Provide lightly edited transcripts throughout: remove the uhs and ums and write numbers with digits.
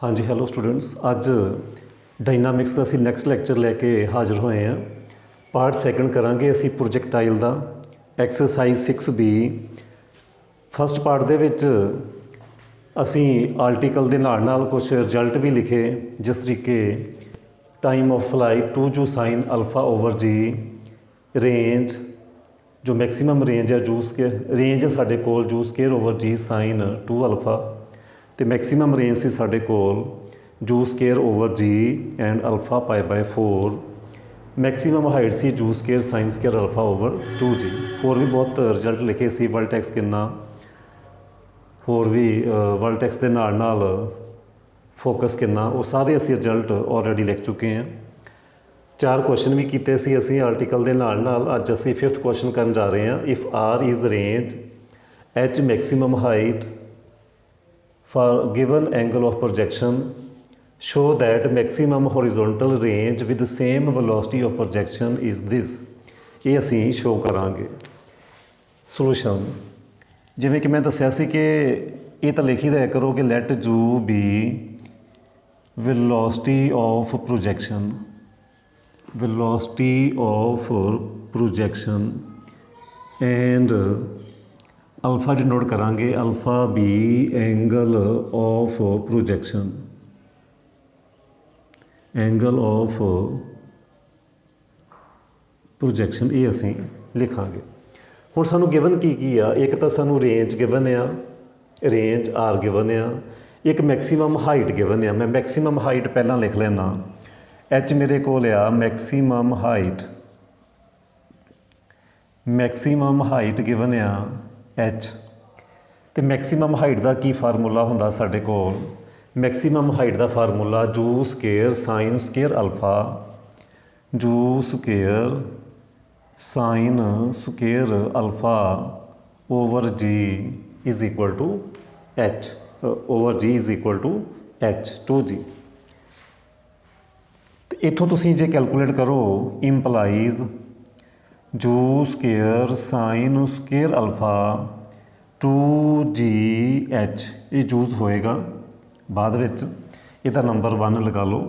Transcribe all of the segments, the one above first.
हाँ जी hello students, अज dynamics का असी नैक्सट लैक्चर लैके हाज़र होए हैं। पार्ट सैकेंड करांगे असी प्रोजैक्टाइल का एक्सरसाइज 6B। फस्ट पार्ट दे विच असी आर्टिकल के नाल नाल कुछ रिजल्ट भी लिखे, जिस तरीके time of flight 2 sine alpha over g, range जो मैक्सीमम रेंज है जू स्केयर रेंज है साढ़े कोल u square over g sine 2 alpha, तो मैक्सीमम रेंज से साढ़े कोल u square over g and alpha pi by 4। Maximum height सी जू square sine square alpha over 2G। होर भी बहुत रिजल्ट लिखे सी, वर्टेक्स कितना, होर भी वर्टेक्स के नाल नाल फोकस कितना, वो सारे असी रिजल्ट ऑलरेडी लिख चुके हैं। 4 क्वेश्चन भी किए सी असी आर्टिकल के नाल नाल। अज असी 5th क्वेश्चन करन जा रहे हैं। If R is range H maximum height for given angle of projection, show that maximum horizontal range with the same velocity of projection is this। ये असी शो करांगे। सोल्यूशन जिवें कि मैं दस्सिया सी कि ये तो लिखी दिया करो कि let u be velocity of projection, velocity of projection and alpha denote करांगे alpha be angle of projection, angle of projection ये असी लिखांगे। हुण सानू गिवन की आ, एक तो सानू रेंज गिवन आ, रेंज आर गिवन आ, एक मैक्सीमम हाइट गिवन आ। मैं मैक्सीमम हाइट पहला लिख लेना, एच मेरे कोल आ maximum height, maximum height given आ एच। तो मैक्सीमम हाइट का की फार्मूला होंदा साडे कोल, मैक्सीमम हाइट का formula u square sine square alpha, u square sine square alpha over g is equal to H, over g is equal to H 2G। इत्थों तुसीं जे कैलकुलेट करो इंपलाइज जू square sine square alpha 2GH, ये use होएगा बाद विच, इहदा number 1 लगा लो।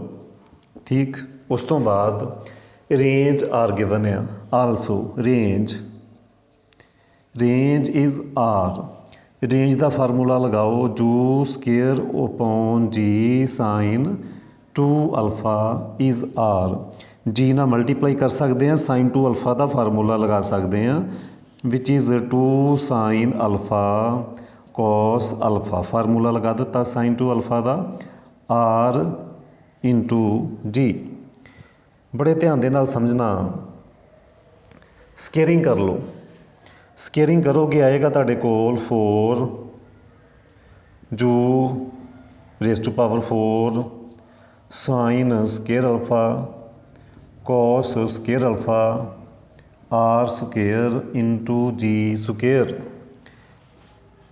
ठीक, उस तो बाद रेंज आर गिवन है also, range range is R, range का फार्मूला लगाओ u square upon ji sine 2 alpha is R. G ना मल्टीप्लाई कर सकते हैं, साइन 2 अल्फा का फार्मूला लगा सकते हैं which is 2 sine alpha cos alpha, formula लगा दिता साइन 2 अल्फा का, आर इंटू जी। बड़े ध्यान दे नाल समझना, स्केयरिंग कर लो, स्केयरिंग करोगे आएगा तुहाडे कोल 4 u raise to power 4 sine square alpha cos square alpha R square into g square.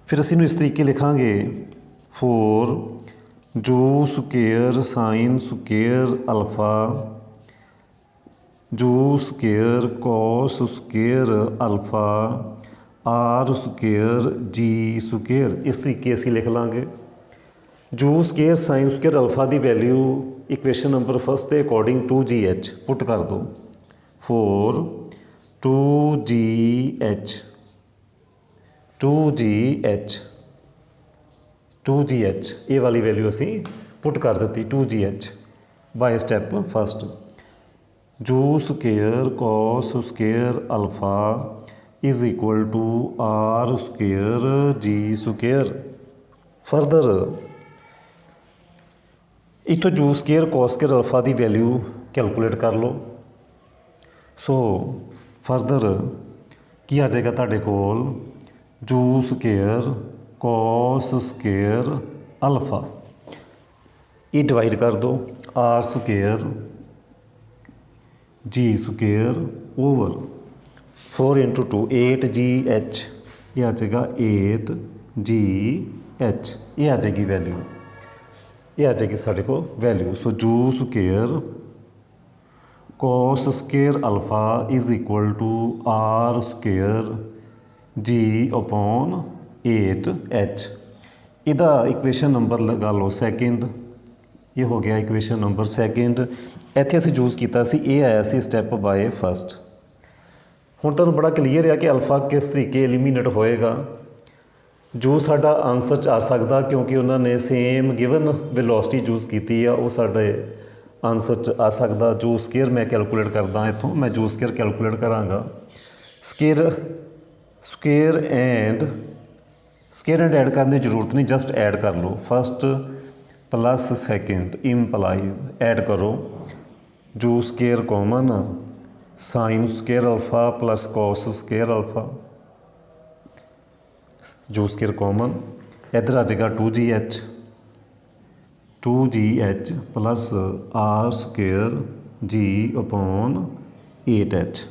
फिर असी इस तरीके लिखांगे 4 u square sine square alpha u square cos square alpha R square g square. इस तरीके असी लिख लाँगे। U square sine square alpha की वैल्यू इक्वेशन नंबर फर्स्ट के अकॉर्डिंग 2GH पुट कर दो, 4 2GH 2GH 2GH, ये वाली वैल्यू असी पुट कर दी 2GH by step first. U square cos square alpha is equal to R square g square. Further इतों u square cos square alpha की वैल्यू कैलकुलेट कर लो। सो फर्दर की आ जाएगा तुहाडे कोल u square cos square alpha, ये डिवाइड कर दो R square g square over 4 into 2 8GH, ये आ जाएगा 8GH, ये आ जाएगी वैल्यू, ये आ जाएगी साढ़े को value. So u square cos square alpha is equal to R square g upon 8H। इहदा इक्वेशन नंबर लगा लो सेकेंड, ਇਹ ਹੋ ਗਿਆ ਇਕੁਏਸ਼ਨ ਨੰਬਰ ਸੈਕਿੰਡ। ਇੱਥੇ ਅਸੀਂ ਯੂਜ਼ ਕੀਤਾ ਸੀ, ਇਹ ਆਇਆ ਸੀ ਸਟੈਪ ਬਾਏ ਫਸਟ। ਹੁਣ ਤੁਹਾਨੂੰ ਬੜਾ ਕਲੀਅਰ ਆ ਕਿ ਅਲਫਾ ਕਿਸ ਤਰੀਕੇ ਐਲੀਮੀਨੇਟ ਹੋਏਗਾ। ਜੋ ਸਾਡਾ ਆਨਸਰ 'ਚ ਆ ਸਕਦਾ ਕਿਉਂਕਿ ਉਹਨਾਂ ਨੇ ਸੇਮ ਗਿਵਨ ਵੈਲੋਸਿਟੀ ਯੂਜ਼ ਕੀਤੀ ਆ, ਉਹ ਸਾਡੇ ਆਨਸਰ 'ਚ ਆ ਸਕਦਾ। ਜੋ ਸਕੇਅਰ ਮੈਂ ਕੈਲਕੂਲੇਟ ਕਰਦਾ ਇੱਥੋਂ, ਮੈਂ ਜੋ ਸਕੇਅਰ ਕੈਲਕੂਲੇਟ ਕਰਾਂਗਾ। ਸਕੇਅਰ ਐਂਡ ਐਡ ਕਰਨ ਦੀ ਜ਼ਰੂਰਤ ਨਹੀਂ, ਜਸਟ ਐਡ ਕਰ ਲਓ। First plus second implies, add ਕਰੋ। U square common, sine square alpha plus cos square alpha, u square common. ਇੱਧਰ ਆ ਜਾਏਗਾ 2GH plus R square g upon 8H।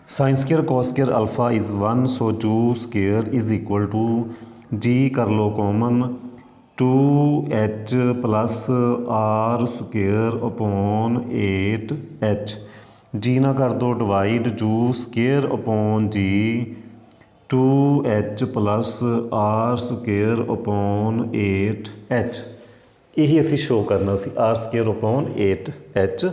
Sine square cos square alpha is 1, so u square is equal to g ਕਰ ਲਓ common 2H plus R square upon 8H। ਜੀ ਨਾ ਕਰ ਦਿਓ divide, ਜੋ ਸਕੇਅਰ ਅਪੋਨ ਜੀ 2H plus R square upon 8H। ਇਹੀ ਅਸੀਂ ਸ਼ੋਅ ਕਰਨਾ ਸੀ, R square upon 8H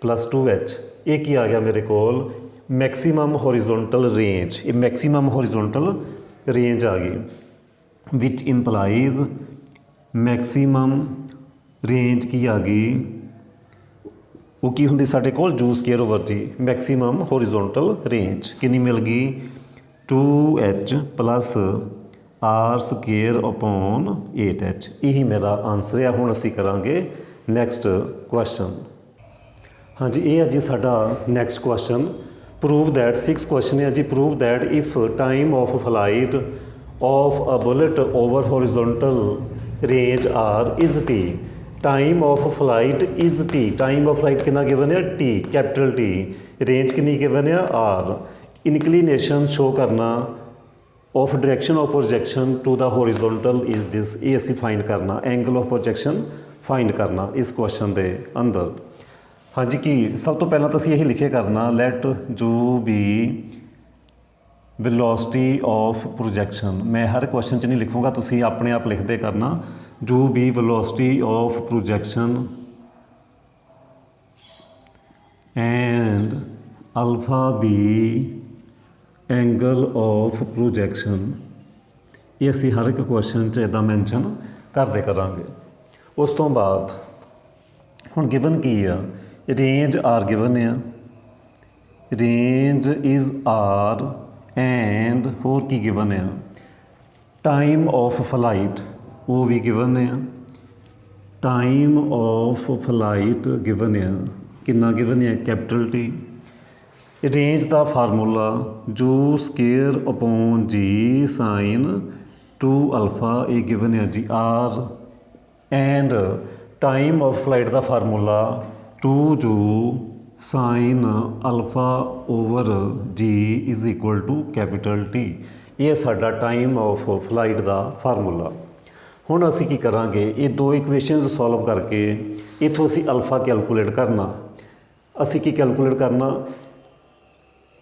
plus 2H। ਇਹ ਕੀ ਆ ਗਿਆ ਮੇਰੇ ਕੋਲ, ਮੈਕਸੀਮਮ ਹੋਰੀਜ਼ੋਨਟਲ ਰੇਂਜ। ਇਹ ਮੈਕਸੀਮਮ ਹੋਰੀਜ਼ੋਨਟਲ ਰੇਂਜ ਆ ਗਈ, ਵਿਚ ਇੰਪਲਾਈਜ਼ ਮੈਕਸੀਮਮ ਰੇਂਜ ਕੀ ਆ ਗਈ, ਉਹ ਕੀ ਹੁੰਦੀ ਸਾਡੇ ਕੋਲ, u square over g maximum horizontal range. ਕਿੰਨੀ ਮਿਲ ਗਈ, 2H plus R square upon 8H। ਇਹੀ ਮੇਰਾ ਆਨਸਰ ਆ। ਹੁਣ ਅਸੀਂ ਕਰਾਂਗੇ ਨੈਕਸਟ ਕੁਐਸਚਨ। ਹਾਂਜੀ, ਇਹ ਹੈ ਜੀ ਸਾਡਾ next question. Prove that 6 question ਹੈ ਜੀ। Prove that if time of flight of a bullet over horizontal range r is t, time of flight is t, time of flight कितना given है t, capital T, range कितनी given है r, inclination show करना of direction of projection to the horizontal is this, ये असी find करना, angle of projection find करना इस question दे अंदर। हाँ जी, कि सब तो पहला तो असी यही लिखे करना, let जो भी ਵੈਲੋਸਿਟੀ ਆਫ ਪ੍ਰੋਜੈਕਸ਼ਨ। ਮੈਂ ਹਰ ਕੁਐਸਚਨ 'ਚ ਨਹੀਂ ਲਿਖੂੰਗਾ, ਤੁਸੀਂ ਆਪਣੇ ਆਪ ਲਿਖਦੇ ਕਰਨਾ। ਜੋ ਵੀ velocity of projection and alpha be angle of projection, ਇਹ ਅਸੀਂ ਹਰ ਇੱਕ ਕੁਐਸਚਨ 'ਚ ਇੱਦਾਂ ਮੈਂਸ਼ਨ ਕਰਦੇ ਕਰਾਂਗੇ। ਉਸ ਤੋਂ ਬਾਅਦ ਹੁਣ ਗਿਵਨ ਕੀ ਆ, ਰੇਂਜ ਆਰ ਗਿਵਨ ਆ, ਰੇਂਜ ਇਜ਼ ਆਰ ਐਂਡ ਹੋਰ ਕੀ ਗਿਵਨ ਆ, ਟਾਈਮ ਆਫ ਫਲਾਈਟ ਉਹ ਵੀ ਗਿਵਨ ਆ, ਟਾਈਮ ਆਫ ਫਲਾਈਟ ਗਿਵਨ ਆ, ਕਿੰਨਾ ਗਿਵਨ ਆ, ਕੈਪੀਟਲ T। ਰੇਂਜ ਦਾ formula u square upon g sine 2 alpha, ਇਹ ਗਿਵਨ ਆ ਜੀ R. And time of flight ਦਾ formula 2 u sine alpha over g is equal to capital T। ਇਹ ਸਾਡਾ ਟਾਈਮ ਆਫ ਫਲਾਈਟ ਦਾ formula. ਹੁਣ ਅਸੀਂ ਕੀ ਕਰਾਂਗੇ, ਇਹ ਦੋ ਇਕੁਏਸ਼ਨਸ ਸੋਲਵ ਕਰਕੇ ਇੱਥੋਂ ਅਸੀਂ ਅਲਫਾ ਕੈਲਕੂਲੇਟ ਕਰਨਾ। ਅਸੀਂ ਕੀ ਕੈਲਕੂਲੇਟ ਕਰਨਾ,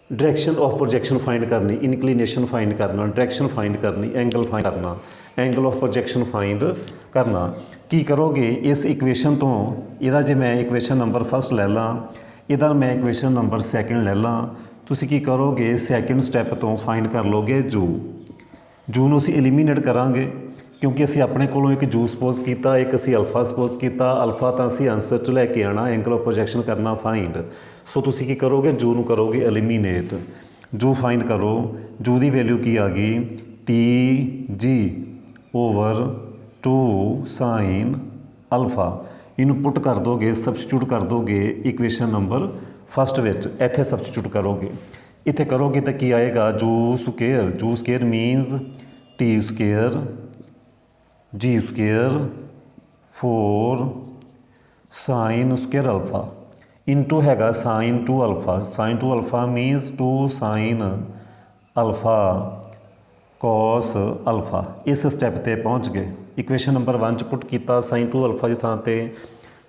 ਡਾਇਰੈਕਸ਼ਨ ਆਫ ਪ੍ਰੋਜੈਕਸ਼ਨ ਫਾਈਂਡ ਕਰਨੀ, ਇਨਕਲੀਨੇਸ਼ਨ ਫਾਈਂਡ ਕਰਨਾ, ਡਾਇਰੈਕਸ਼ਨ ਫਾਈਂਡ ਕਰਨੀ, ਐਂਗਲ ਫਾਈਂਡ ਕਰਨਾ, ਐਂਗਲ ਆਫ ਪ੍ਰੋਜੈਕਸ਼ਨ ਫਾਈਂਡ ਕਰਨਾ। ਕੀ ਕਰੋਗੇ, ਇਸ ਇਕੁਏਸ਼ਨ ਤੋਂ ਇਹਦਾ ਜੇ ਮੈਂ ਇਕੁਏਸ਼ਨ ਨੰਬਰ ਫਸਟ ਲੈ ਲਾਂ, ਇਹਦਾ ਮੈਂ ਇਕੁਏਸ਼ਨ ਨੰਬਰ ਸੈਕਿੰਡ ਲੈ ਲਾਂ, ਤੁਸੀਂ ਕੀ ਕਰੋਗੇ, ਸੈਕਿੰਡ ਸਟੈਪ ਤੋਂ ਫਾਈਂਡ ਕਰ ਲੋਗੇ ਜੂ ਨੂੰ ਅਸੀਂ ਐਲੀਮੀਨੇਟ ਕਰਾਂਗੇ ਕਿਉਂਕਿ ਅਸੀਂ ਆਪਣੇ ਕੋਲੋਂ ਇੱਕ ਜੂ ਸਪੋਜ਼ ਕੀਤਾ, ਇੱਕ ਅਸੀਂ ਅਲਫਾ ਸਪੋਜ਼ ਕੀਤਾ। ਅਲਫਾ ਤਾਂ ਅਸੀਂ ਆਨਸਰ 'ਚ ਲੈ ਕੇ ਆਉਣਾ, ਐਂਗਲ ਆਫ ਪ੍ਰੋਜੈਕਸ਼ਨ ਕਰਨਾ ਫਾਈਂਡ। ਸੋ ਤੁਸੀਂ ਕੀ ਕਰੋਗੇ, ਜੂ ਨੂੰ ਕਰੋਗੇ ਐਲੀਮੀਨੇਟ। ਜੂ ਫਾਈਂਡ ਕਰੋ, ਜੂ ਦੀ ਵੈਲਿਊ ਕੀ ਆ ਗਈ, TG ਓਵਰ 2 ਸਾਈਨ ਅਲਫਾ। ਇਹਨੂੰ ਪੁੱਟ ਕਰ ਦੋਗੇ, ਸਬਸਟੀਟਿਊਟ ਕਰ ਦੋਗੇ ਇਕੁਏਸ਼ਨ ਨੰਬਰ ਫਸਟ ਵਿੱਚ, ਇੱਥੇ ਸਬਸਟੀਟਿਊਟ ਕਰੋਗੇ। ਇੱਥੇ ਕਰੋਗੇ ਤਾਂ ਕੀ ਆਏਗਾ, u square means T square G square 4 sine square alpha into ਹੈਗਾ sine 2 alpha. Sine 2 alpha means 2 sine alpha cos alpha. ਇਸ ਸਟੈਪ 'ਤੇ ਪਹੁੰਚ ਗਏ। ਇਕੁਏਸ਼ਨ ਨੰਬਰ 1 'ਚ ਪੁੱਟ ਕੀਤਾ, ਸਾਈਨ 2 ਅਲਫਾ ਦੀ ਥਾਂ 'ਤੇ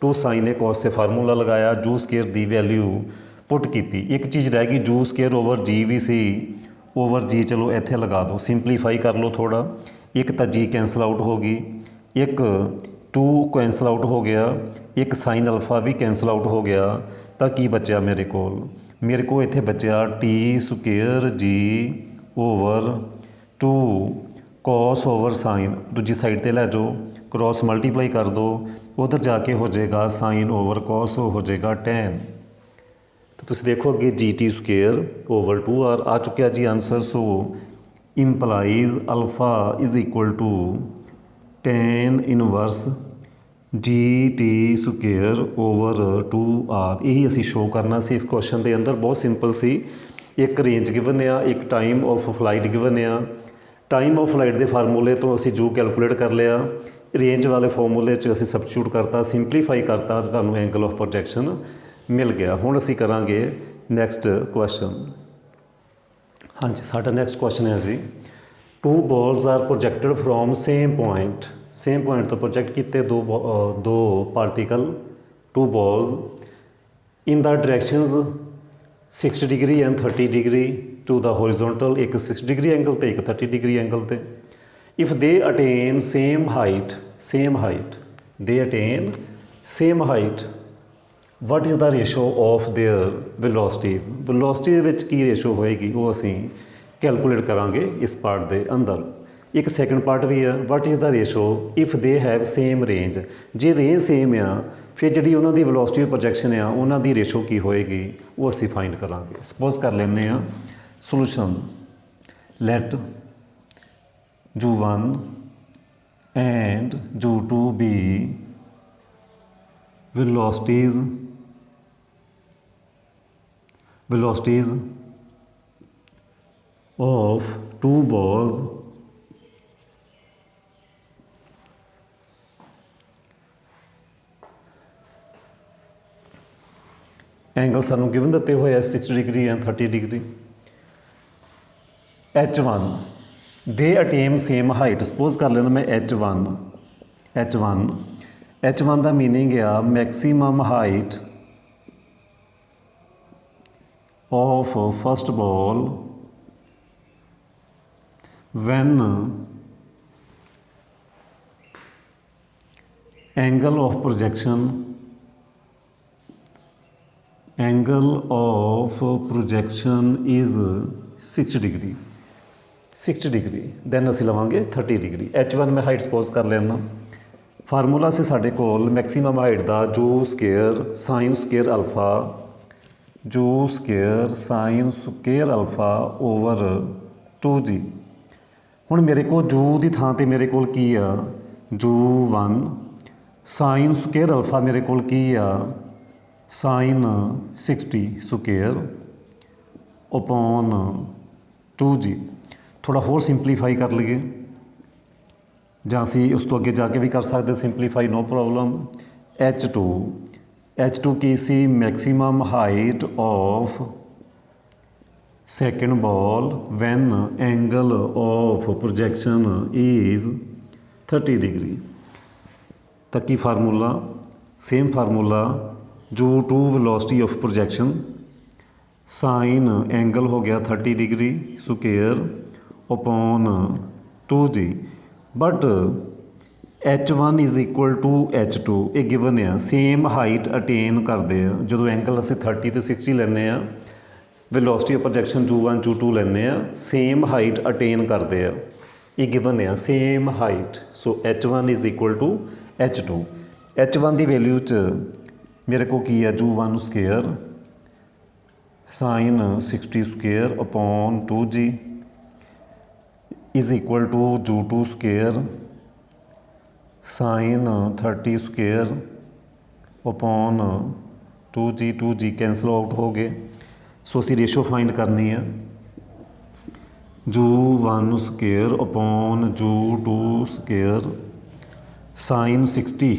2 ਸਾਈਨ ਏ ਕੋਸ 'ਤੇ ਫਾਰਮੂਲਾ ਲਗਾਇਆ, ਜੂ ਸਕੇਅਰ ਦੀ ਵੈਲਿਊ ਪੁੱਟ ਕੀਤੀ। ਇੱਕ ਚੀਜ਼ ਰਹਿ ਗਈ, ਜੂ ਸਕੇਅਰ ਓਵਰ ਜੀ ਵੀ ਸੀ, ਓਵਰ ਜੀ ਚਲੋ ਇੱਥੇ ਲਗਾ ਦਿਓ, ਸਿੰਪਲੀਫਾਈ ਕਰ ਲਓ ਥੋੜ੍ਹਾ। ਇੱਕ ਤਾਂ ਜੀ ਕੈਂਸਲ ਆਊਟ ਹੋ ਗਈ, ਇੱਕ 2 कैंसल आउट हो गया, एक साइन अल्फा भी कैंसल आउट हो गया, तो की बचा मेरे को इत्थे बचा टी स्क्वेयर जी ओवर 2 कॉस ओवर साइन, दूजी साइड ते लै जाओ, क्रॉस मल्टीप्लाई कर दो, उधर जाके हो जाएगा साइन ओवर कॉस, हो जाएगा टैन। तो तुम देखो अगे जी टी स्क्वेयर ओवर 2 आ चुका जी answer. So implies alpha is equal to tan inverse g t square over 2r। यही असी शो करना सी इस क्वेश्चन के अंदर। बहुत सिंपल सी, एक रेंज गिवन आ, एक टाइम ऑफ फ्लाइट गिवन आ। टाइम ऑफ फ्लाइट के फार्मूले तो असी जू कैलकुलेट कर लिया, रेंज वाले फॉर्मूले असी सबस्टिट्यूट करता, सिंपलीफाई करता, तो तुहानूं एंगल ऑफ प्रोजेक्शन मिल गया। हुण असी करांगे नैक्सट क्वेश्चन। हाँ जी, साडा नैक्सट क्वेश्चन है जी, 2 balls are projected from same point तो प्रोजैक्ट किए दो particle 2 balls in the directions 60 degree and 30 degree to the horizontal, एक 60 डिग्री एंगल ते, एक 30 डिग्री एंगल ते। If they attain same height they attain same height, what is the ratio of their velocities. Velocity which की रेशो होएगी वो असी calculate करांगे इस पार्ट के अंदर। एक सैकेंड पार्ट भी है, what is the ratio if they have same range. जे रेंज सेम आ, फिर जी उन्होंने वेलोसिटी प्रोजैक्शन आ, उन्होंने रेशो की होएगी वो असी फाइंड करांगे। सपोज कर लेने आ solution, let u1 and u2 be velocities of 2 balls angle सानू गिवन दिते हुए 60 degree and 30 degree. H1 they attain same height, suppose कर लेना मैं H1 का मीनिंग आ maximum height of first ball when angle of projection is 60 degree then असी लवांगे 30 डिग्री। H1 मैं हाइट सपोज कर लेना, फार्मूला से साढ़े कोल मैक्सीमम हाइट का जू square sine square alpha, u square sine square alpha over 2g। हुण मेरे को जू की थां ते मेरे कोल की आ u1, साइन स्केयर अल्फा मेरे कोल की आ साइन 60 स्केयर अपॉन 2g। थोड़ा होर सिंपलीफाई कर लीए जां असीं उस तो अगे जाके भी कर सकते सिंपलीफाई, नो प्रॉब्लम। H2 की सी maximum height of second ball when angle of projection is 30 degree. तक की formula same formula, u2 velocity of projection sine angle हो गया 30 degree square upon 2g, but H1 is equal to H2 ये given आ। Same height attain करते हैं जो angle असी 30 तो 60 लेने, velocity of projection u1 u2 लेने, सेम हाइट अटेन करते हैं, ये गिवन आ same height. So H1 is equal to H2। H1 की वैल्यू मेरे को की है u1 square sine 60 square upon 2g is equal to u2 square sine 30 square upon 2g cancel out हो गए। सो असी रेशो फाइंड करनी है u1 square upon u2 square sine 60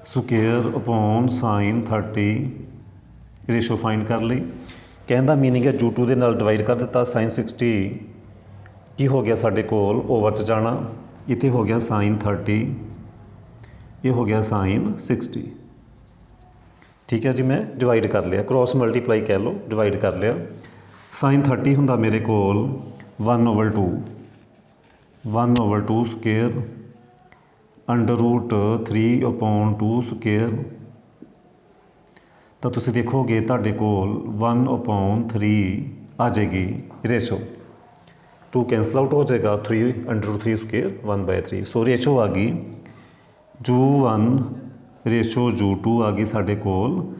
square upon sine 30, ratio find कर ली। कहने meaning है u2 के नाल डिवाइड कर दिता, साइन 60 की हो गया साढ़े कोल ओवर च जाना, इतने हो गया साइन 30, ये हो गया साइन 60। ठीक है जी, मैं डिवाइड कर लिया, क्रॉस मल्टीप्लाई कह लो, डिवाइड कर लिया। साइन 30 होंदा मेरे कोल 1/2 स्केयर √3/2 ਸਕੁਏਅਰ, ਤਾਂ ਤੁਸੀਂ ਦੇਖੋਗੇ ਤੁਹਾਡੇ ਕੋਲ 1/3 ਆ ਜਾਏਗੀ ਰੇਸ਼ੋ। 2 कैंसल आउट हो जाएगा, 3 √3 ਸਕੁਏਅਰ 1/3। ਸੋ ਰੇਸ਼ੋ ਆ ਗਈ U1 ਰੇਸ਼ੋ U2 ਆ ਗਈ ਸਾਡੇ ਕੋਲ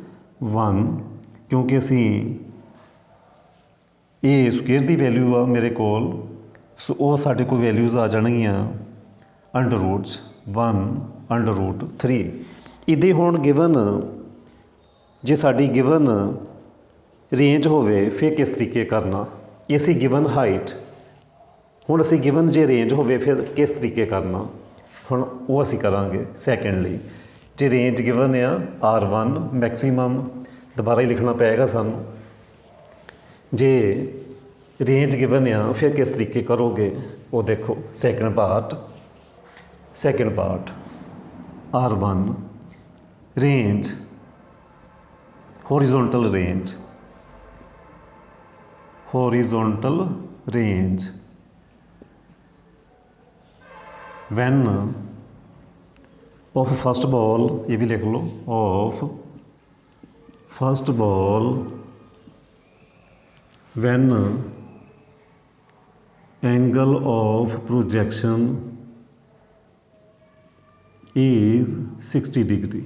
1, ਕਿਉਂਕਿ ਅਸੀਂ ਇਹ ਸਕੁਏਅਰ ਦੀ ਵੈਲਿਊ ਆ ਮੇਰੇ ਕੋਲ, ਸੋ ਉਹ ਸਾਡੇ ਕੋਲ ਵੈਲਿਊਜ਼ ਆ ਜਾਣਗੀਆਂ √1 √3। ਇਹਦੇ ਹੁਣ ਗਿਵਨ ਜੇ ਸਾਡੀ ਗਿਵਨ ਰੇਂਜ ਹੋਵੇ ਫਿਰ ਕਿਸ ਤਰੀਕੇ ਕਰਨਾ, ਇਹ ਸੀ ਗਿਵਨ ਹਾਈਟ। ਹੁਣ ਅਸੀਂ ਗਿਵਨ ਜੇ ਰੇਂਜ ਹੋਵੇ ਫਿਰ ਕਿਸ ਤਰੀਕੇ ਕਰਨਾ, ਹੁਣ ਉਹ ਅਸੀਂ ਕਰਾਂਗੇ ਸੈਕਿੰਡਲੀ। ਜੇ ਰੇਂਜ ਗਿਵਨ ਆ R1 ਮੈਕਸੀਮਮ, ਦੁਬਾਰਾ ਹੀ ਲਿਖਣਾ ਪਏਗਾ ਸਾਨੂੰ। ਜੇ ਰੇਂਜ ਗਿਵਨ ਆ ਫਿਰ ਕਿਸ ਤਰੀਕੇ ਕਰੋਗੇ ਉਹ ਦੇਖੋ। Second part R1 range horizontal range when of first ball, ये भी लिख लो, of first ball when angle of projection is 60 degree।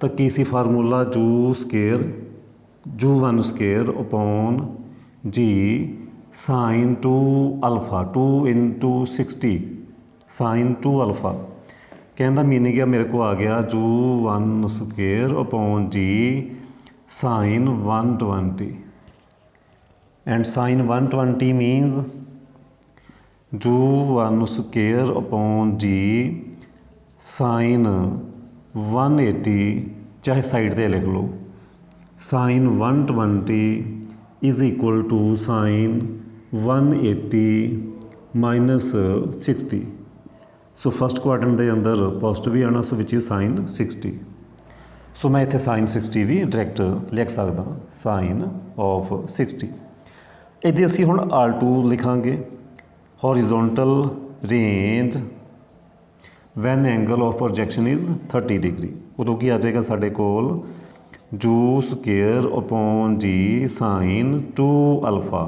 ਤਾਂ ਕੀ ਸੀ formula U1 square upon G sin 2α, 2 × 60 sin 2α। ਕਹਿੰਦਾ ਮੀਨਿੰਗ ਆ ਮੇਰੇ ਕੋਲ ਆ ਗਿਆ U1 square upon G sin 120 and sin 120 means U1 square upon G sin 180, ਚਾਹੇ ਸਾਈਡ 'ਤੇ ਲਿਖ ਲਓ, sin 120 is equal to sin 180 - 60। So first quadrant के अंदर पॉजिटिव भी आना, सो विच इज़ sin 60। सो मैं इत्थे sin 60 भी डायरैक्ट लिख सकदा, sin of 60। इहदे असीं हुण R2 लिखांगे, horizontal range when angle of projection is 30 degree. उदों की आ जाएगा साडे कोल U square upon G sin 2α,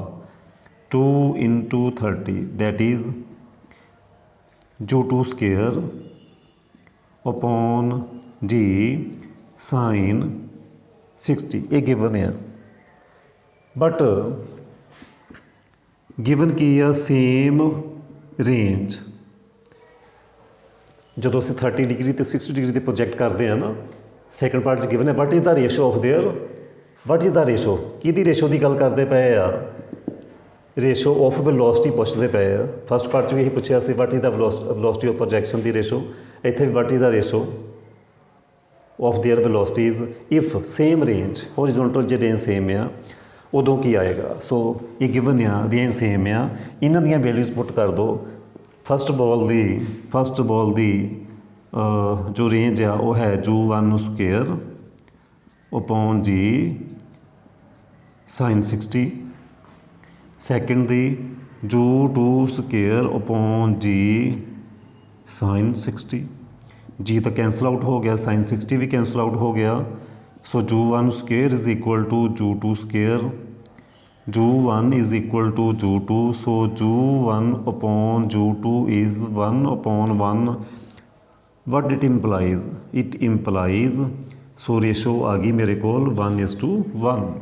2 × 30 that is U2 square upon G sin 60। ये गिवन है, बट गिवन की आ सेम रेंज। ਜਦੋਂ ਅਸੀਂ 30 ਡਿਗਰੀ ਤੇ 60 ਡਿਗਰੀ 'ਤੇ ਪ੍ਰੋਜੈਕਟ ਕਰਦੇ ਹਾਂ ਨਾ, ਸੈਕਿੰਡ ਪਾਰਟ 'ਚ ਗਿਵਨ ਹੈ ਵਟ is the ratio of there, what is the ratio, ਕਿਹਦੀ ਰੇਸ਼ੋ ਦੀ ਗੱਲ ਕਰਦੇ ਪਏ ਆ, ਰੇਸ਼ੋ ਆਫ ਵੈਲੋਸਿਟੀ ਪੁੱਛਦੇ ਪਏ ਆ। ਫਸਟ ਪਾਰਟ 'ਚ ਵੀ ਇਹੀ ਪੁੱਛਿਆ ਸੀ what is the velocity of projection ਦੀ ਰੇਸ਼ੋ, ਇੱਥੇ ਵੀ what is the ratio of their velocities if same range, horizontal ਜੇ ਰੇਂਜ ਸੇਮ ਆ ਉਦੋਂ ਕੀ ਆਏਗਾ। ਸੋ ਇਹ ਗਿਵਨ ਆ, ਰੇਂਜ ਸੇਮ ਆ, ਇਹਨਾਂ ਦੀਆਂ ਵੈਲਿਊਜ਼ ਪੁੱਟ ਕਰ ਦਿਓ। फस्ट बॉल की जो रेंज आ वो है U1 square upon G sin 60। Second दी U2 square upon G sin 60। G तो कैंसल आउट हो गया, sin 60 भी कैंसल आउट हो गया। So U1 square is equal to U2 square, U1 is equal to U2, so U1 upon U2 is 1/1। what it implies? It implies, so ratio आ गई मेरे कोल 1:1।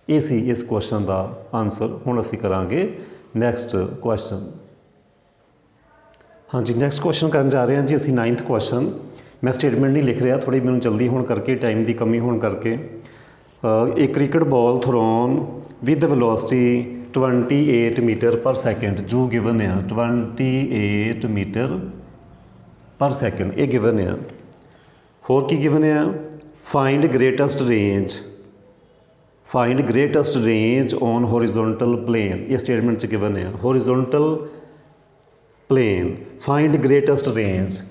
ये सी इस क्वेश्चन का आंसर। हुण असीं करांगे नैक्सट क्वेश्चन। हाँ जी, नैक्सट क्वेश्चन करन जा रहे हैं जी असीं 9th क्वेश्चन। मैं स्टेटमेंट नहीं लिख रहा, थोड़ी मैनूं जल्दी होने करके, टाइम की कमी होने करके। एक cricket ball thrown with velocity 28 meter per second, जो गिवन है 28 मीटर पर सैकेंड, ये गिवन है। होर की गिवन है, find greatest range on horizontal plane. ये स्टेटमेंट च गिवन है horizontal plane, find greatest range,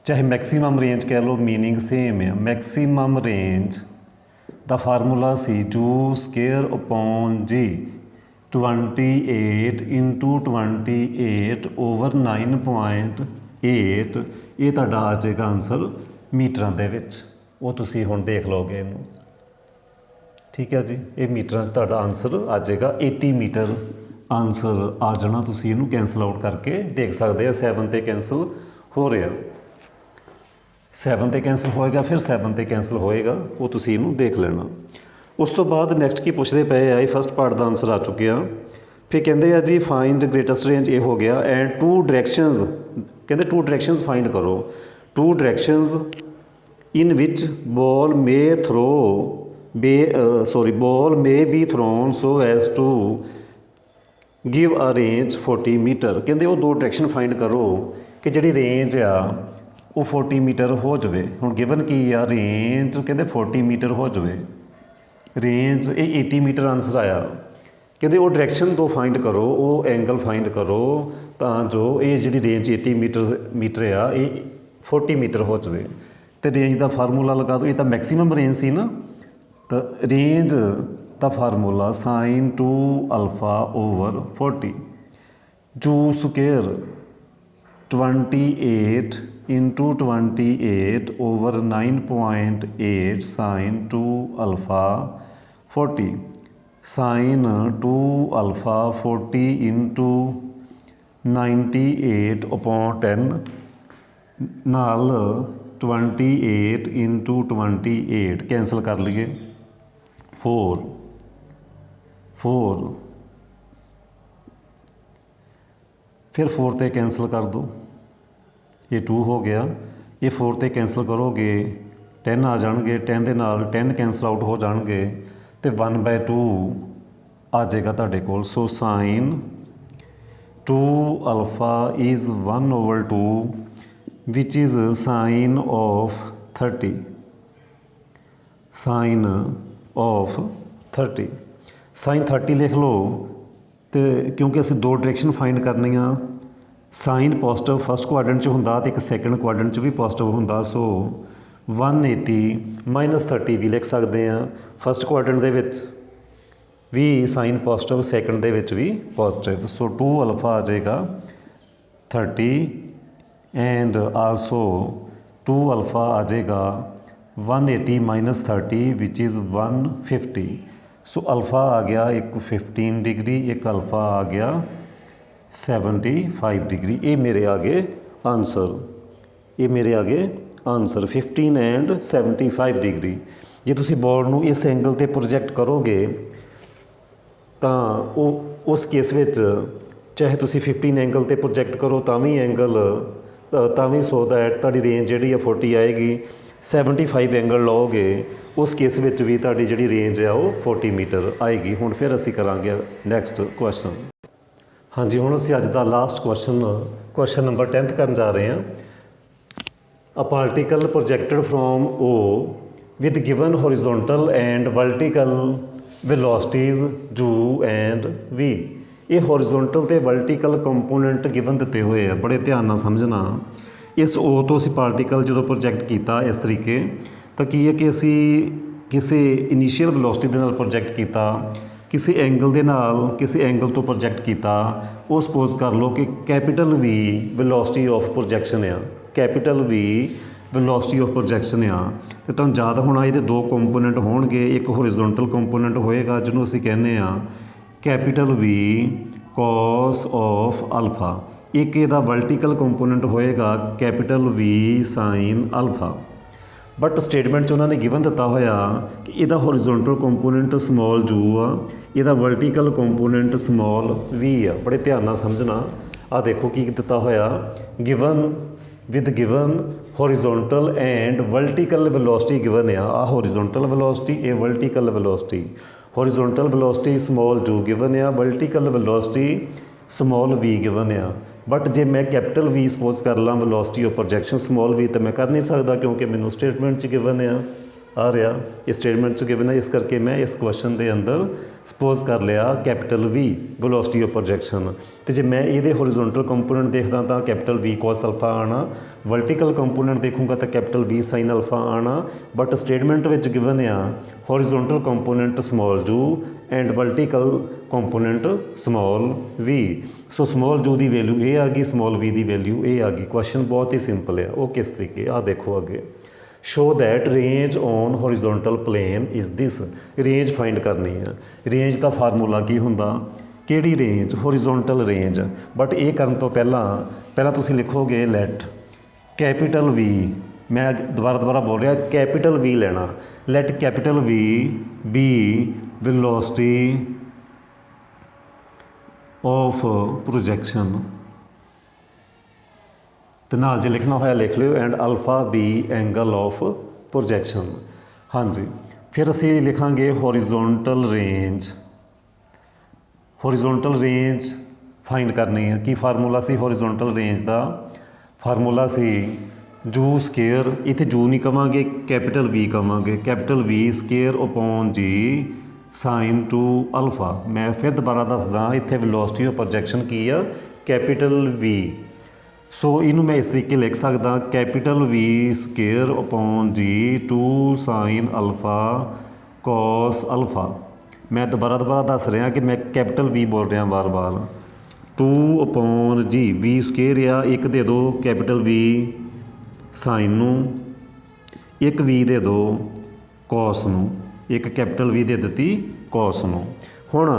चाहे मैक्सीमम रेंज कह लो, मीनिंग सेम है। मैक्सीमम रेंज द फार्मूला सी U स्क्वेयर अपॉन G 28 × 28/9.8 8 ਇਹ ਤੁਹਾਡਾ ਆ ਜਾਏਗਾ ਆਨਸਰ ਮੀਟਰਾਂ ਦੇ ਵਿੱਚ। ਉਹ ਤੁਸੀਂ ਹੁਣ ਦੇਖ ਲਓਗੇ ਇਹਨੂੰ, ਠੀਕ ਹੈ ਜੀ। ਇਹ ਮੀਟਰਾਂ 'ਚ ਤੁਹਾਡਾ ਆਨਸਰ ਆ ਜਾਏਗਾ 80 ਮੀਟਰ ਆਨਸਰ ਆ ਜਾਣਾ। ਤੁਸੀਂ ਇਹਨੂੰ ਕੈਂਸਲ ਆਊਟ ਕਰਕੇ ਦੇਖ ਸਕਦੇ ਆ। 7 ਤੇ ਕੈਂਸਲ ਹੋ ਰਿਹਾ, 7 ਤੇ ਕੈਂਸਲ ਹੋਏਗਾ, ਫਿਰ 7 ਤੇ ਕੈਂਸਲ ਹੋਏਗਾ, ਉਹ ਤੁਸੀਂ ਇਹਨੂੰ ਦੇਖ ਲੈਣਾ। ਉਸ ਤੋਂ ਬਾਅਦ ਨੈਕਸਟ ਕੀ ਪੁੱਛਦੇ ਪਏ ਆ, ਇਹ ਫਸਟ ਪਾਰਟ ਦਾ ਆਨਸਰ ਆ ਚੁੱਕਿਆ। ਫਿਰ ਕਹਿੰਦੇ ਆ ਜੀ ਫਾਈਂਡ ਗ੍ਰੇਟੈਸਟ ਰੇਂਜ, ਇਹ ਹੋ ਗਿਆ। ਐਂਡ 2 ਡਾਇਰੈਕਸ਼ਨਸ, ਕਹਿੰਦੇ 2 ਡਾਇਰੈਕਸ਼ਨਸ ਫਾਈਂਡ ਕਰੋ। 2 ਡਾਇਰੈਕਸ਼ਨਸ ਇਨ ਵਿਚ ball may be thrown so as to give a range 40 meter. ਕਹਿੰਦੇ ਉਹ 2 ਡਾਇਰੈਕਸ਼ਨ ਫਾਈਂਡ ਕਰੋ ਕਿ ਜਿਹੜੀ ਰੇਂਜ ਆ ਉਹ 40 ਮੀਟਰ ਹੋ ਜਾਵੇ। ਹੁਣ ਗਿਵਨ ਕੀ ਆ, ਰੇਂਜ ਕਹਿੰਦੇ 40 ਮੀਟਰ ਹੋ ਜਾਵੇ, ਰੇਂਜ ਇਹ 80 ਮੀਟਰ ਆਨਸਰ ਆਇਆ। ਕਹਿੰਦੇ ਉਹ ਡਾਇਰੈਕਸ਼ਨ 2 ਫਾਈਂਡ ਕਰੋ, ਉਹ ਐਂਗਲ ਫਾਈਂਡ ਕਰੋ ਤਾਂ ਜੋ ਇਹ ਜਿਹੜੀ ਰੇਂਜ 80 ਮੀਟਰ ਆ ਇਹ 40 ਮੀਟਰ ਹੋ ਜਾਵੇ। ਤੇ ਰੇਂਜ ਦਾ ਫਾਰਮੂਲਾ ਲਗਾ ਦਿਓ। ਇਹ ਤਾਂ ਮੈਕਸਿਮਮ ਰੇਂਜ ਸੀ ਨਾ, ਤਾਂ ਰੇਂਜ ਦਾ ਫਾਰਮੂਲਾ sin 2 alpha over 40 ਜੂ square 28 into 28 over 9.8 sin 2 alpha 40 sin 2 alpha 40 into 98 upon 10 ਨਾਲ 28 into 28 ਕੈਂਸਲ ਕਰ ਲਈਏ, 4 ਫਿਰ 4 ਤੇ ਕੈਂਸਲ ਕਰ ਦਿਓ, ਇਹ 2 ਹੋ ਗਿਆ। ਇਹ 4 ਤੇ ਕੈਂਸਲ ਕਰੋਗੇ 10 ਆ ਜਾਣਗੇ, 10 ਦੇ ਨਾਲ 10 ਕੈਂਸਲ ਆਊਟ ਹੋ ਜਾਣਗੇ ਤੇ 1/2 ਆ ਜਾਏਗਾ ਤੁਹਾਡੇ ਕੋਲ। ਸੋ sign 2 alpha is 1/2 which is sine of 30, sine of 30 sin 30 ਲਿਖ ਲਓ। ਤੇ ਕਿਉਂਕਿ ਅਸੀਂ 2 ਡਾਇਰੈਕਸ਼ਨ ਫਾਈਂਡ ਕਰਨੀਆਂ, ਸਾਈਨ ਪੋਜ਼ਿਟਿਵ ਫਸਟ ਕੁਆਡਰੈਂਟ 'ਚ ਹੁੰਦਾ ਤੇ ਇੱਕ ਸੈਕੰਡ ਕੁਆਡਰੈਂਟ 'ਚ ਵੀ ਪੋਜ਼ਿਟਿਵ ਹੁੰਦਾ। ਸੋ 180 - 30 ਵੀ ਲਿਖ ਸਕਦੇ ਹਾਂ। ਫਸਟ ਕੁਆਡਰੈਂਟ ਦੇ ਵਿੱਚ ਵੀ ਸਾਈਨ ਪੋਜ਼ਿਟਿਵ, ਸੈਕੰਡ ਦੇ ਵਿੱਚ ਵੀ ਪੋਜ਼ਿਟਿਵ। ਸੋ 2 alpha ਆ ਜਾਏਗਾ 30 ਐਂਡ ਆਲਸੋ 2 alpha ਆ ਜਾਏਗਾ 180 - 30 ਵਿਚ ਇਜ਼ 150। ਸੋ ਅਲਫਾ ਆ ਗਿਆ ਇੱਕ 15 ਡਿਗਰੀ, ਇੱਕ ਅਲਫਾ ਆ ਗਿਆ 75 ਡਿਗਰੀ। ਇਹ ਮੇਰੇ ਆ ਗਏ ਆਨਸਰ, ਇਹ ਮੇਰੇ ਆ ਗਏ ਆਨਸਰ 15 ਐਂਡ 75 ਡਿਗਰੀ। ਜੇ ਤੁਸੀਂ ਬੋਲ ਨੂੰ ਇਸ ਐਂਗਲ 'ਤੇ ਪ੍ਰੋਜੈਕਟ ਕਰੋਗੇ ਤਾਂ ਉਹ ਉਸ ਕੇਸ ਵਿੱਚ ਚਾਹੇ ਤੁਸੀਂ 15 ਐਂਗਲ 'ਤੇ ਪ੍ਰੋਜੈਕਟ ਕਰੋ ਤਾਂ ਵੀ ਐਂਗਲ ਤਾਂ ਵੀ ਸੋ ਦੈਟ ਤੁਹਾਡੀ ਰੇਂਜ ਜਿਹੜੀ ਆ 40 ਆਏਗੀ। 75 ਐਂਗਲ ਲਓਗੇ ਉਸ ਕੇਸ ਵਿੱਚ ਵੀ ਤੁਹਾਡੀ ਜਿਹੜੀ ਰੇਂਜ ਆ ਉਹ 40 ਮੀਟਰ ਆਏਗੀ। ਹੁਣ ਫਿਰ ਅਸੀਂ ਕਰਾਂਗੇ ਨੈਕਸਟ ਕੁਐਸਚਨ। ਹਾਂਜੀ, ਹੁਣ ਅਸੀਂ ਅੱਜ ਦਾ ਲਾਸਟ ਕੁਐਸਚਨ ਨੰਬਰ 10th ਕਰਨ ਜਾ ਰਹੇ ਹਾਂ। A particle projected from O with given horizontal and vertical velocities u and v। ਇਹ ਹੋਰੀਜ਼ੋਨਟਲ ਤੇ ਵਰਟੀਕਲ ਕੰਪੋਨੈਂਟ ਗਿਵਨ ਦਿੱਤੇ ਹੋਏ ਆ, ਬੜੇ ਧਿਆਨ ਨਾਲ ਸਮਝਣਾ। ਇਸ O ਤੋਂ ਅਸੀਂ ਪਾਰਟੀਕਲ ਜਦੋਂ ਪ੍ਰੋਜੈਕਟ ਕੀਤਾ ਇਸ ਤਰੀਕੇ, ਤਾਂ ਕੀ ਹੈ ਕਿ ਅਸੀਂ ਕਿਸੇ ਇਨੀਸ਼ੀਅਲ ਵੈਲੋਸਿਟੀ ਦੇ ਨਾਲ ਪ੍ਰੋਜੈਕਟ ਕੀਤਾ, ਕਿਸੇ ਐਂਗਲ ਦੇ ਨਾਲ, ਕਿਸੇ ਐਂਗਲ ਤੋਂ ਪ੍ਰੋਜੈਕਟ ਕੀਤਾ। ਉਹ ਸਪੋਜ਼ ਕਰ ਲਓ ਕਿ capital V velocity of projection ਆ, capital V velocity of projection ਆ। ਅਤੇ ਤੁਹਾਨੂੰ ਯਾਦ ਹੋਣਾ ਇਹਦੇ 2 ਕੰਪੋਨੈਂਟ ਹੋਣਗੇ। ਇੱਕ ਹੋਰੀਜ਼ੋਨਟਲ ਕੰਪੋਨੈਂਟ ਹੋਏਗਾ ਜਿਹਨੂੰ ਅਸੀਂ ਕਹਿੰਦੇ ਆ capital V cos of alpha, ਇੱਕ ਇਹਦਾ ਵਰਟੀਕਲ ਕੰਪੋਨੈਂਟ ਹੋਏਗਾ capital V sin alpha. But statement 'ਚ ਉਹਨਾਂ ਨੇ ਗਿਵਨ ਦਿੱਤਾ ਹੋਇਆ ਕਿ ਇਹਦਾ ਹੋਰੀਜ਼ੋਨਟਲ ਕੰਪੋਨੈਂਟ ਸਮੋਲ u ਆ, ਇਹਦਾ ਵਰਟੀਕਲ ਕੰਪੋਨੈਂਟ ਸਮੋਲ v ਆ। ਬੜੇ ਧਿਆਨ ਨਾਲ ਸਮਝਣਾ। ਆਹ ਦੇਖੋ ਕੀ ਦਿੱਤਾ ਹੋਇਆ, given with given horizontal and vertical velocity given ਆ। ਆਹ ਹੋਰੀਜ਼ੋਨਟਲ ਵੈਲੋਸਿਟੀ, ਇਹ vertical velocity. Horizontal velocity small u given ਆ, vertical velocity small v given ਆ। ਬਟ ਜੇ ਮੈਂ ਕੈਪੀਟਲ V ਸਪੋਜ਼ ਕਰ ਲਾਂ velocity of projection small v, ਤਾਂ ਮੈਂ ਕਰ ਨਹੀਂ ਸਕਦਾ ਕਿਉਂਕਿ ਮੈਨੂੰ ਸਟੇਟਮੈਂਟ 'ਚ ਗਿਵਨ ਆ ਰਿਹਾ, ਇਹ ਸਟੇਟਮੈਂਟ 'ਚ ਗਿਵਨ ਹੈ। ਇਸ ਕਰਕੇ ਮੈਂ ਇਸ ਕੁਐਸਚਨ ਦੇ ਅੰਦਰ ਸਪੋਜ਼ ਕਰ ਲਿਆ capital V velocity of projection. ਅਤੇ ਜੇ ਮੈਂ ਇਹਦੇ ਹੋਰੀਜ਼ੋਨਟਲ ਕੰਪੋਨੈਂਟ ਦੇਖਦਾ ਤਾਂ ਕੈਪੀਟਲ V cos ਅਲਫਾ ਆਉਣਾ, ਵਰਟੀਕਲ ਕੰਪੋਨੈਂਟ ਦੇਖੂੰਗਾ ਤਾਂ ਕੈਪੀਟਲ V sin ਅਲਫਾ ਆਉਣਾ। ਬਟ ਸਟੇਟਮੈਂਟ ਵਿੱਚ ਗਿਵਨ ਆ horizontal component small u and vertical component small we. So small u की वैल्यू ये आ गई, स्मॉल वी की वैल्यू ये आ गई। क्वेश्चन बहुत ही सिंपल है। वो किस तरीके आ देखो अगे, show that range on horizontal plane is this. Range find करनी है। रेंज का फार्मूला की हुंदा, किहड़ी रेंज, हॉरिजोंटल रेंज। बट ये करन तो पहला तुसीं लिखोगे लैट कैपिटल वी, मैं दोबारा बोल रहा, कैपिटल वी लेना। Let capital V be velocity of projection, तो नाल जे लिखना होया लिख लियो, and alpha be angle of projection. हाँ जी, फिर असी लिखांगे horizontal range. Horizontal range find करनी है। की फार्मूला सी हॉरिजोंटल रेंज का? फार्मूला सी जू स्केयर, इत्थे जू नहीं कवांगे, कैपिटल वी कवांगे। Capital we square upon ji sine two alpha. मैं फिर दोबारा दसदा, इत्थे वेलोसिटी ऑफ प्रोजैक्शन की आ, कैपिटल वी। सो इनू मैं इस तरीके लिख सकदा, capital we square upon g two sine alpha cos alpha. मैं दोबारा दस रहा कि मैं कैपिटल वी बोल रहा बार बार। Two upon G V square आ, एक दे दो कैपिटल वी साइन नू, एक वी दे दो कॉस नू, एक कैपिटल वी दे दी कॉस नू। हुण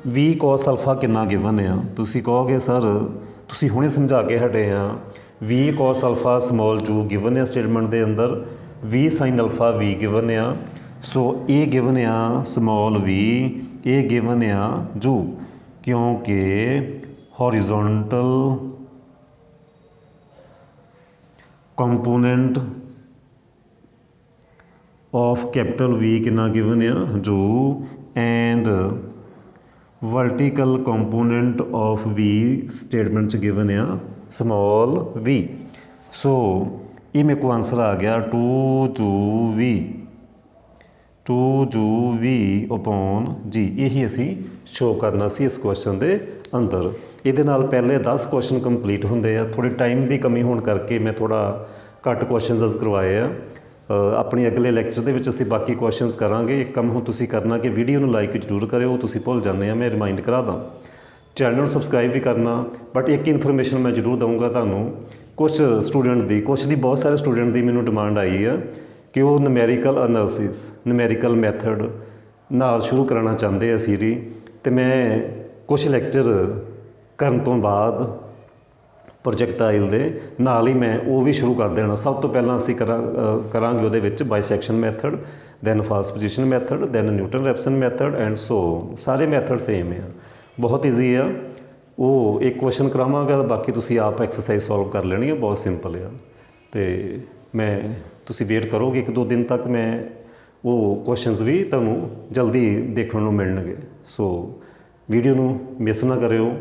वी कॉस अल्फा कितना गिवन आ? तुसीं कहोगे सर तुसीं हुणे समझा के हटे आ, V cos alpha small U given आ स्टेटमेंट के अंदर, वी साइन अल्फा वी गिवन आ। सो ये गिवन आ स्मॉल वी, ये गिवन आ जू, क्योंकि horizontal component of capital V कितना गिवन आ U, and vertical component of V statement च गिवन आ स्मॉल वी। सो ये मेरे को आंसर आ गया two U V, two U V upon G. यही असी शो करना सी इस क्वेश्चन के अंदर। ये पहले 10 क्वेश्चन कंप्लीट होंगे आ। थोड़ी टाइम की कमी होने करके मैं थोड़ा घट क्वेश्चन अज करवाए आ। अपनी अगले लैक्चर के असी बाकी क्वेश्चन करांगे। एक काम हुण तुसीं करना कि वीडियो नूं लाइक जरूर करियो, तुसीं भुल जाते हैं, मैं रिमाइंड करा दा। चैनल सबसक्राइब भी करना। बट एक इन्फॉर्मेशन मैं जरूर दूँगा तुहानूं, कुछ स्टूडेंट की, कुछ नहीं बहुत सारे स्टूडेंट की मैनूं डिमांड आई है कि वो नूमैरिकल एनालिसिस, नूमैरिकल मैथड नाल शुरू कराना चाहते हैं सीरी। तो मैं कुछ लैक्चर करन तो बाद प्रोजैक्टाइल दे नाल ही मैं वो भी शुरू कर देना। सब तो पहला असीं करांगे उहदे विच bisection method, then false position method, then Newton Raphson method and so सारे मैथड सेम है, बहुत ईजी आ। वो एक क्वेश्चन करावांगा, बाकी तुसीं आप एक्सरसाइज सॉल्व कर लेनी है, बहुत सिंपल है। तो मैं तुसीं वेट करोगे 1-2 दिन तक, मैं वो क्वेश्चनस भी तुहानूं जल्दी देखने को मिलणगे। सो वीडियो नूं मिस ना करियो,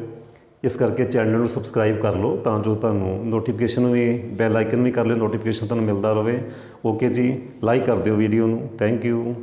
इस करके चैनल नूं सबसक्राइब कर लो, तां जो तुहानूं नोटिफिकेशन भी, बैल आइकन भी कर लियो, नोटिफिकेशन तुहानूं मिलता रहे। ओके जी, लाइक कर दिओ वीडियो नूं। Thank you.